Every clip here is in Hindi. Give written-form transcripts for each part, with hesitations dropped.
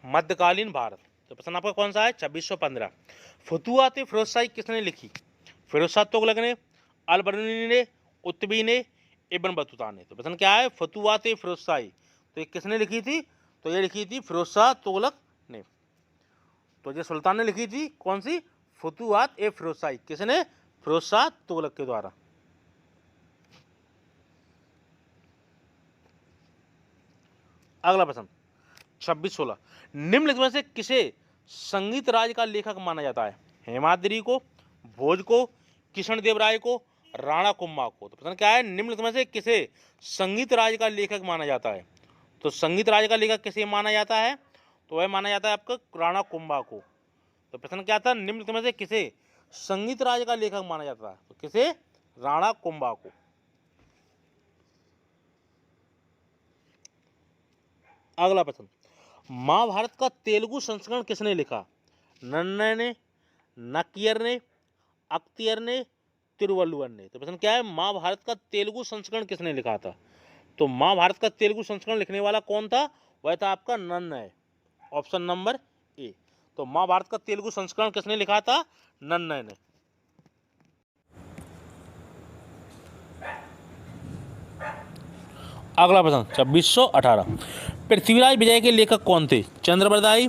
मध्यकालीन भारत। तो प्रश्न आपका कौन सा है? 2615। फुतुहात फिरोजशाही किसने लिखी? फिरोज शाह तुगलक ने, अल बरूनी ने, कुतुबी ने, इब्न बतूता ने। तो प्रश्न क्या है? फुतुहात फिरोजशाही। तो ये किसने लिखी थी? तो ये लिखी थी फिरोज शाह तुगलक ने। तो ये सुल्तान ने लिखी थी कौन सी? फुतुहात फिरोजशाही। किसने? फिरोज शाह तुगलक के द्वारा। अगला प्रश्न 2616। निम्नलिखित में से किसे संगीत राज का लेखक माना जाता है? हेमाद्रि को, भोज को, कृष्णदेव राय को, राणा कुंभा को। तो प्रश्न क्या है? निम्नलिखित में से किसे संगीत राज का लेखक माना जाता है? तो संगीत राज का लेखक किसे माना जाता है? तो वह माना जाता है आपका राणा कुंभा को। तो प्रश्न क्या था? निम्नलिखित में से किसे संगीत राज का लेखक माना जाता है? तो किसे? राणा कुंभा को। अगला प्रश्न, महाभारत का तेलुगु संस्करण किसने लिखा? नन्ना ने, नकियर ने, अख्तियर ने, तिरुवल्लुवर ने। तो प्रश्न क्या है? महाभारत का तेलुगु संस्करण किसने लिखा था? तो महाभारत का तेलुगु संस्करण लिखने वाला कौन था? वह था आपका नन्ना है, ऑप्शन नंबर ए। तो महाभारत का तेलुगु संस्करण किसने लिखा था? नन्ना ने। अगला प्रश्न 2618। पृथ्वीराज विजय के लेखक कौन थे? चंद्रबरदाई,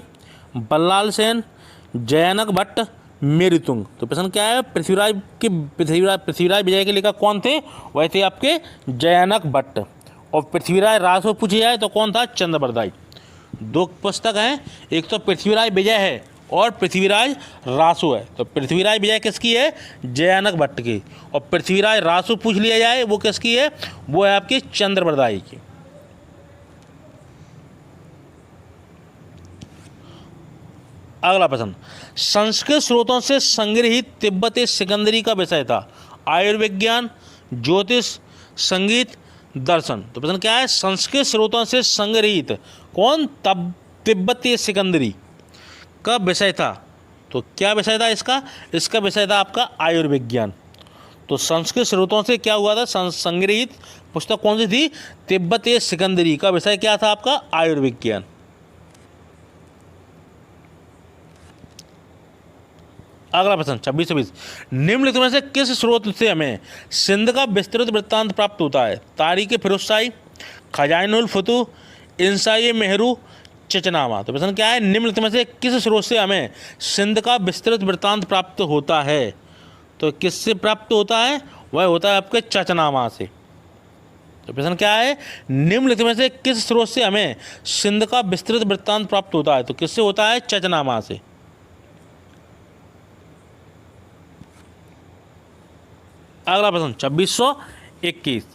बल्लाल सेन, जयानक भट्ट, मेरुतुंग। तो प्रश्न क्या है? पृथ्वीराज विजय के लेखक कौन थे? वह थे आपके जयानक भट्ट। और पृथ्वीराज रासो पूछी जाए तो कौन था? चंद्रबरदाई। दो पुस्तक हैं, एक तो पृथ्वीराज विजय है और पृथ्वीराज रासो है। तो पृथ्वीराज विजय किसकी है? जयानक भट्ट की। और पृथ्वीराज रासो पूछ लिया जाए वो किसकी है? वो है आपकी चंद्रबरदाई की। अगला प्रश्न, संस्कृत स्रोतों से संग्रहित तिब्बती सिकंदरी का विषय था? आयुर्विज्ञान, ज्योतिष, संगीत, दर्शन। तो प्रश्न क्या है? संस्कृत स्रोतों से संग्रहित कौन तिब्बती सिकंदरी का विषय था? तो क्या विषय था इसका? इसका विषय था आपका आयुर्विज्ञान। तो संस्कृत स्रोतों से क्या हुआ था? संग्रहित पुस्तक कौन सी थी? तिब्बती सिकंदरी का विषय क्या था आपका? आयुर्विज्ञान। अगला प्रश्न 2620। निम्नलिखित में से किस स्रोत से हमें सिंध का विस्तृत वृत्तांत प्राप्त होता है? तारीख फिरोज शाही, खजाइनुल फतूह, इंसाई मेहरू, चचनामा। तो प्रश्न क्या है? निम्नलिखित में से किस स्रोत से हमें सिंध का विस्तृत वृत्तांत प्राप्त होता है? तो किससे प्राप्त होता है? वह होता है आपके चचनामा से। तो प्रश्न क्या है? निम्नलिखित में से किस स्रोत से हमें सिंध का विस्तृत वृत्तांत प्राप्त होता है? तो किससे होता है? चचनामा से। अगला प्रश्न 2621।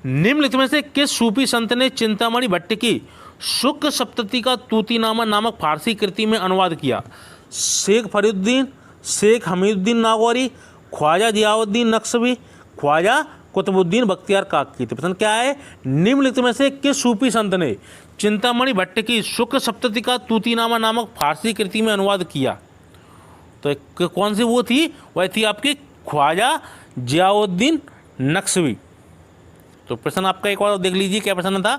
निम्नलिखित में से किस सूफी संत ने चिंतामणि भट्ट की शुक्ल सप्तती का तूतीनामा नामक फारसी कृति में अनुवाद किया? शेख फरीदुद्दीन, शेख हमीदुद्दीन नागौरी, ख्वाजा जियाउद्दीन नक्शबी, ख्वाजा कुतुबुद्दीन बख्तियार काकी। तो प्रश्न क्या है? निम्नलिखित में से किस सूफी संत ने चिंतामणि भट्ट की शुक्ल सप्तती का तूतीनामा नामक फारसी कृति में अनुवाद किया? तो कौन सी वो थी? वह थी आपकी ख्वाजा जियाउद्दीन नक्शबी। तो प्रश्न आपका एक बार देख लीजिए क्या प्रश्न था?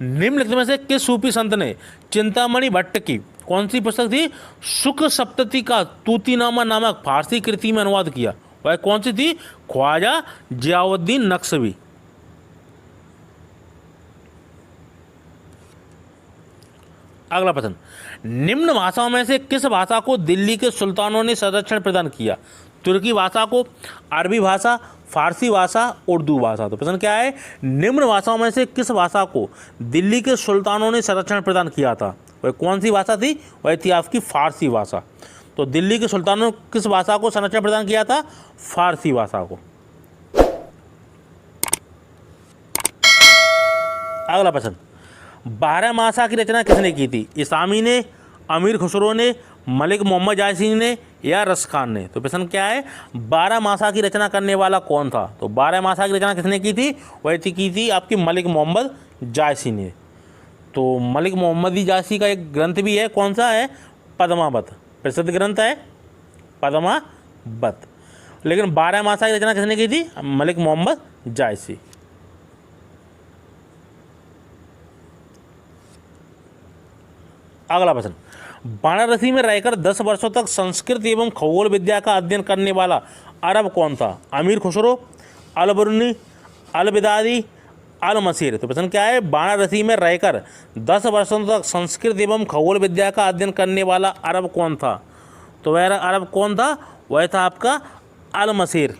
निम्नलिखित में से किस सूफी संत ने चिंतामणि भट्ट की कौन सी पुस्तक थी? शुक्ल सप्तती का तूतीनामा नामक फारसी कृति में अनुवाद किया? वह कौन सी थी? ख्वाजा जियाउद्दीन नक्शबी। अगला प्रश्न, निम्न भाषाओं में से किस भाषा को दिल्ली के सुल्तानों ने संरक्षण प्रदान किया? तुर्की भाषा को, अरबी भाषा, फारसी भाषा, उर्दू भाषा। तो प्रश्न क्या है? निम्न भाषाओं में से किस भाषा को दिल्ली के सुल्तानों ने संरक्षण प्रदान किया था? वह कौन सी भाषा थी? वह थी आपकी फारसी भाषा। तो दिल्ली के सुल्तानों ने किस भाषा को संरक्षण प्रदान किया था? फारसी भाषा को। अगला प्रश्न, 12 मासा की रचना किसने की थी? इसामी ने, अमीर खुसरो ने, मलिक मोहम्मद जायसी ने या रस खान ने? तो प्रश्न क्या है? 12 मासा की रचना करने वाला कौन था? तो 12 मासा की रचना किसने की थी? वह की थी आपकी मलिक मोहम्मद जायसी ने। तो मलिक मोहम्मद जायसी का एक ग्रंथ भी है, कौन सा है? पद्मावत, प्रसिद्ध ग्रंथ है पद्मावत। लेकिन 12 मासा की रचना किसने की थी? मलिक मोहम्मद जायसी। अगला प्रश्न, वाराणसी में रहकर 10 वर्षों तक संस्कृत एवं खगोल विद्या का अध्ययन करने वाला अरब कौन था? अमीर खुसरो, अल बरूनी, अल बिदादी, अल मसीर। तो प्रश्न क्या है? वाराणसी में रहकर 10 वर्षों तक संस्कृत एवं खगोल विद्या का अध्ययन करने वाला अरब कौन था? तो वह अरब कौन था? वह था आपका अल मसीर।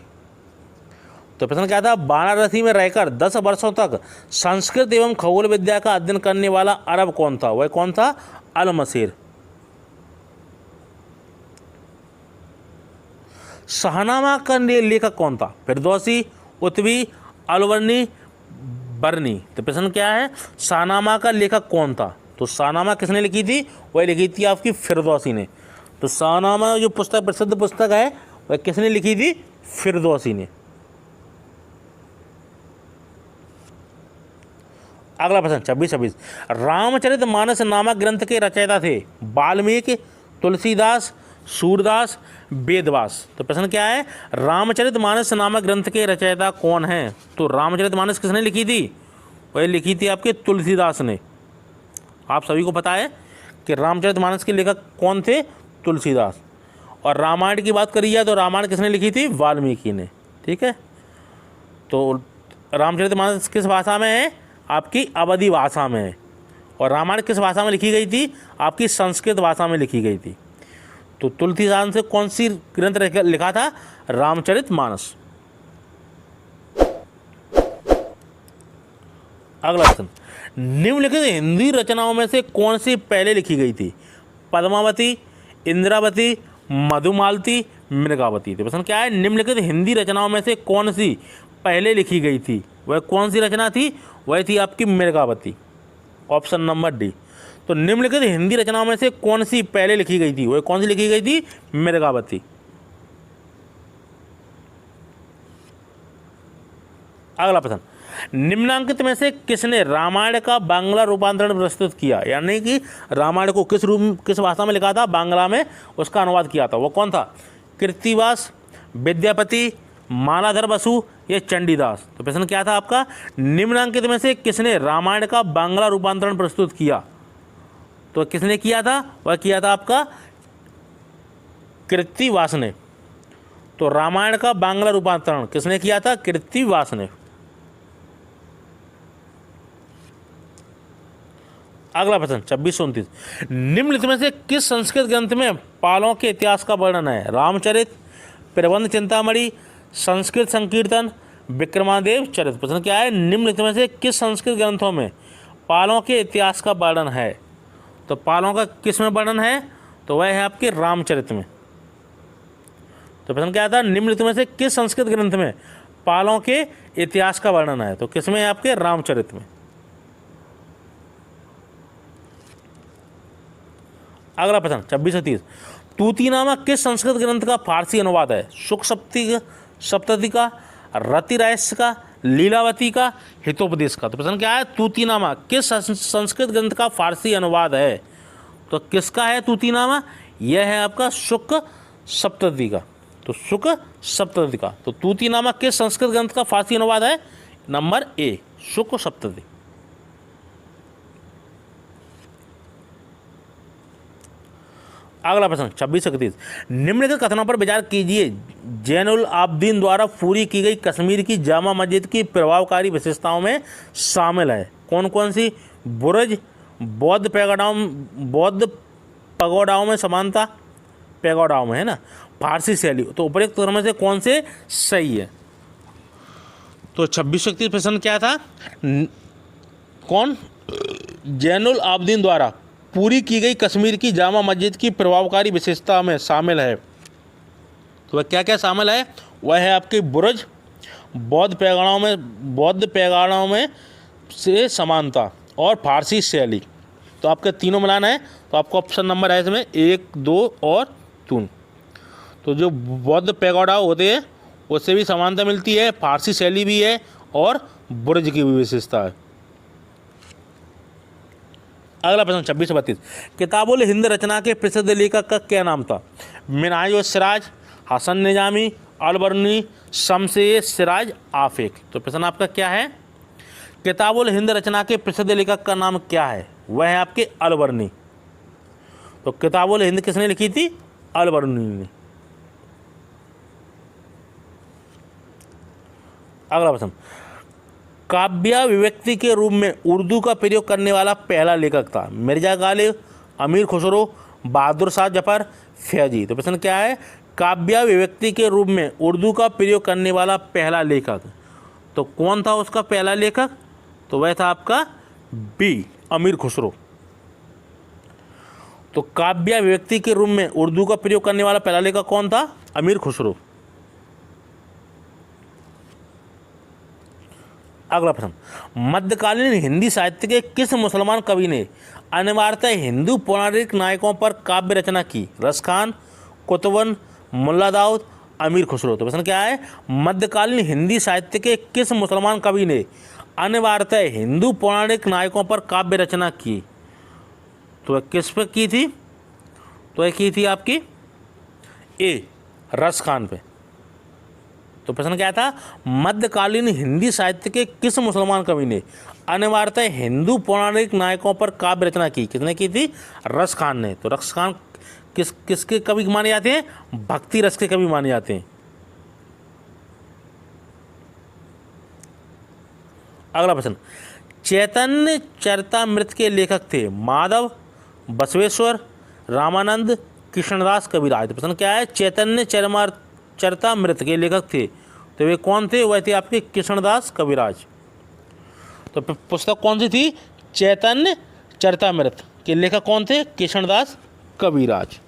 तो प्रश्न क्या था? वाराणसी में रहकर 10 वर्षों तक संस्कृत एवं खगोल विद्या का अध्ययन करने वाला अरब कौन था? वह कौन था? अल मसीर। शाहनामा का लेखक कौन था? फिरदौसी, उत्वी, अलवर्नी, बरनी। तो प्रश्न क्या है? शाहनामा का लेखक कौन था? तो शाहनामा किसने लिखी थी? वह लिखी थी आपकी फिरदौसी ने। तो शाहनामा जो पुस्तक प्रसिद्ध पुस्तक है वह किसने लिखी थी? फिरदौसी ने। अगला प्रश्न 26 रामचरितमानस नामक ग्रंथ के रचयिता थे? वाल्मीकि, तुलसीदास, सूरदास, वेदव्यास। तो प्रश्न क्या है? रामचरितमानस नामक ग्रंथ के रचयिता कौन है? तो रामचरितमानस किसने लिखी थी? वह लिखी थी आपके तुलसीदास ने। आप सभी को पता है कि रामचरितमानस के लेखक कौन थे? तुलसीदास। और रामायण की बात करी जाए तो रामायण किसने लिखी थी? वाल्मीकि ने। ठीक है, तो रामचरितमानस किस भाषा में है? आपकी अवधी भाषा में है। और रामायण किस भाषा में लिखी गई थी? आपकी संस्कृत भाषा में लिखी गई थी। तो तुलसीदास से कौन सी ग्रंथ लिखा था? रामचरितमानस। अगला प्रश्न निम्नलिखित हिंदी रचनाओं में से कौन सी पहले लिखी गई थी? पद्मावती, इंद्रावती, मधुमालती, मृगावती। तो प्रश्न क्या है? निम्नलिखित हिंदी रचनाओं में से कौन सी पहले लिखी गई थी? वह कौन सी रचना थी? वह थी आपकी मृगावती। Option number D. तो निम्नलिखित हिंदी रचनाओं में से कौन सी पहले लिखी गई थी? वह कौन सी लिखी गई थी? मृगावती। अगला प्रश्न निम्नांकित में से किसने रामायण का बांग्ला रूपांतरण प्रस्तुत किया? यानी कि रामायण को किस भाषा में लिखा था? बांग्ला में उसका अनुवाद किया था। वो कौन था? कृत्तिवास, विद्यापति, मालाधर बसु या चंडीदास। तो प्रश्न क्या था आपका? निम्नांकित में से किसने रामायण का बांग्ला रूपांतरण प्रस्तुत किया? तो किसने किया था? वह किया था आपका कृत्तिवास ने। तो रामायण का बांग्ला रूपांतरण किसने किया था? कृत्तिवास ने। अगला प्रश्न 2629 निम्नलिखित में से किस संस्कृत ग्रंथ में पालों के इतिहास का वर्णन है? रामचरित, प्रबंध चिंतामणि, संस्कृत संकीर्तन, विक्रमादेव चरित। प्रश्न क्या है? निम्नलिखित में से किस संस्कृत ग्रंथों में पालों के इतिहास का वर्णन है? तो पालों का किस में वर्णन है? तो वह है आपके रामचरित में। तो प्रश्न क्या था? निम्नलिखित में से किस संस्कृत ग्रंथ में पालों के इतिहास का वर्णन है? तो किसमें? आपके रामचरित में। अगला प्रश्न 2630 तूतीनामा किस संस्कृत ग्रंथ का फारसी अनुवाद है? शुक सप्तति का, रतिरायस्य का, लीलावती का, हितोपदेश का। तो प्रश्न क्या है? तूतीनामा किस संस्कृत ग्रंथ का फारसी अनुवाद है? तो किसका है तूतीनामा? यह है आपका शुक सप्तति का। तो शुक सप्तति का। तो तूतीनामा किस संस्कृत ग्रंथ का फारसी अनुवाद है? नंबर ए, शुक सप्तति। अगला प्रश्न 2631 निम्नलिखित कथनों पर विचार कीजिए। जैनुल आबदीन द्वारा पूरी की गई कश्मीर की जामा मस्जिद की प्रभावकारी विशेषताओं में शामिल है? कौन कौन सी? बुर्ज, बौद्ध पगोडाओं में समानता, पैगोडाओं में है ना, फारसी शैली। तो उपरोक्त क्रम से कौन से सही है? तो 2631 प्रश्न क्या था? कौन? जैनुल आबदीन द्वारा पूरी की गई कश्मीर की जामा मस्जिद की प्रभावकारी विशेषता में शामिल है। तो वह क्या क्या शामिल है? वह है आपके बुर्ज, बौद्ध पैगोडाओं में से समानता और फारसी शैली। तो आपके तीनों मिलान है। तो आपको ऑप्शन नंबर है इसमें 1, 2 और 3। तो जो बौद्ध पैगोडा होते हैं उससे भी समानता मिलती है, फारसी शैली भी है और बुर्ज की भी विशेषता है। अगला प्रश्न 2632 किताबुल हिंद रचना के प्रसिद्ध लेखक का क्या नाम था? मिनाज सिराज, हसन निजामी, अलबरनी, शमसे सिराज आफेक। तो प्रश्न आपका क्या है? किताबुल हिंद रचना के प्रसिद्ध लेखक का नाम क्या है? वह है आपके अलबरनी। तो किताबुल हिंद किसने लिखी थी? अल-बरूनी ने। अगला प्रश्न, काव्य विव्यक्ति के रूप में उर्दू का प्रयोग करने वाला पहला लेखक था? मिर्जा गालिब, अमीर खुसरो, बहादुर शाह जफर, फैजी। तो प्रश्न क्या है? काव्य विव्यक्ति के रूप में उर्दू का प्रयोग करने वाला पहला लेखक, तो कौन था उसका पहला लेखक? तो वह था आपका बी, अमीर खुसरो। तो काव्य विव्यक्ति के रूप में उर्दू का प्रयोग करने वाला पहला लेखक कौन था? अमीर खुसरो। अगला प्रश्न, मध्यकालीन हिंदी साहित्य के किस मुसलमान कवि ने अनिवार्यतः हिंदू पौराणिक नायकों पर काव्य रचना की? रसखान, कुतुबन, मुल्ला दाऊद, अमीर खुसरो। तो प्रश्न क्या है? मध्यकालीन हिंदी साहित्य के किस मुसलमान कवि ने अनिवार्यतः हिंदू पौराणिक नायकों पर काव्य रचना की? तो वह किस पे की थी? तो वह की थी आपकी ए, रसखान पे। तो प्रश्न क्या था? मध्यकालीन हिंदी साहित्य के किस मुसलमान कवि ने अनिवार्यतः हिंदू पौराणिक नायकों पर काव्य रचना की? किसने की थी? रसखान ने। तो रसखान किसके कवि माने जाते हैं? भक्ति रस के कवि माने जाते हैं। अगला प्रश्न, चैतन्य चरितामृत के लेखक थे? माधव, बसवेश्वर, रामानंद, कृष्णदास कविराज। तो प्रश्न क्या है? चैतन्य चरितामृत के लेखक थे, तो वे कौन थे? वह थे आपके कृष्णदास कविराज। तो पुस्तक कौन सी थी? चैतन्य चरितामृत के लेखक कौन थे? कृष्णदास कविराज।